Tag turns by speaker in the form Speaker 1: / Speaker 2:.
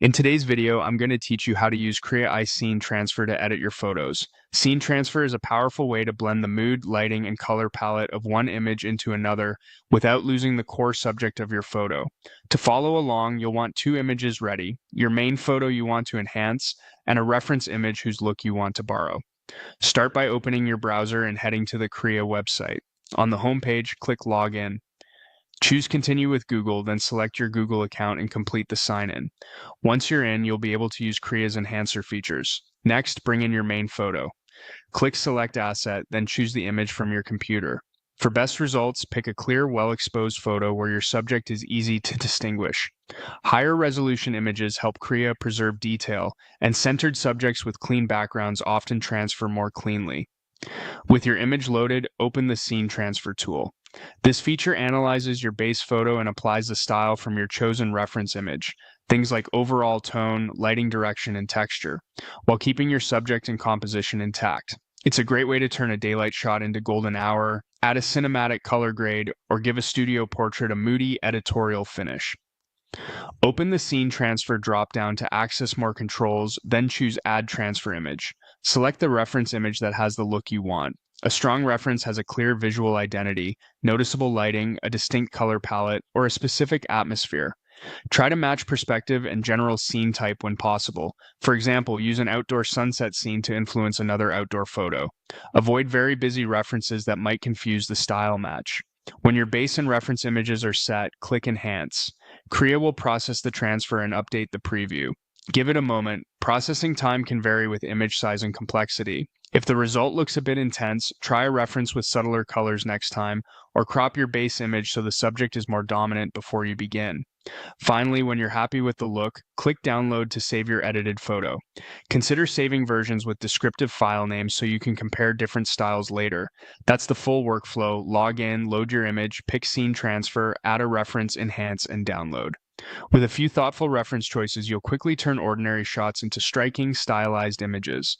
Speaker 1: In today's video, I'm going to teach you how to use Krea AI Scene Transfer to edit your photos. Scene Transfer is a powerful way to blend the mood, lighting, and color palette of one image into another without losing the core subject of your photo. To follow along, you'll want two images ready, your main photo you want to enhance, and a reference image whose look you want to borrow. Start by opening your browser and heading to the Krea website. On the home page, click Login. Choose Continue with Google, then select your Google account and complete the sign-in. Once you're in, you'll be able to use Krea's enhancer features. Next, bring in your main photo. Click Select Asset, then choose the image from your computer. For best results, pick a clear, well-exposed photo where your subject is easy to distinguish. Higher resolution images help Krea preserve detail, and centered subjects with clean backgrounds often transfer more cleanly. With your image loaded, open the Scene Transfer tool. This feature analyzes your base photo and applies the style from your chosen reference image, things like overall tone, lighting direction, and texture, while keeping your subject and composition intact. It's a great way to turn a daylight shot into golden hour, add a cinematic color grade, or give a studio portrait a moody editorial finish. Open the Scene Transfer dropdown to access more controls, then choose Add Transfer Image. Select the reference image that has the look you want. A strong reference has a clear visual identity, noticeable lighting, a distinct color palette, or a specific atmosphere. Try to match perspective and general scene type when possible. For example, use an outdoor sunset scene to influence another outdoor photo. Avoid very busy references that might confuse the style match. When your base and reference images are set, click Enhance. Krea will process the transfer and update the preview. Give it a moment. Processing time can vary with image size and complexity. If the result looks a bit intense, try a reference with subtler colors next time, or crop your base image so the subject is more dominant before you begin. Finally, when you're happy with the look, click Download to save your edited photo. Consider saving versions with descriptive file names so you can compare different styles later. That's the full workflow. Log in, load your image, pick Scene Transfer, add a reference, enhance, and download. With a few thoughtful reference choices, you'll quickly turn ordinary shots into striking, stylized images.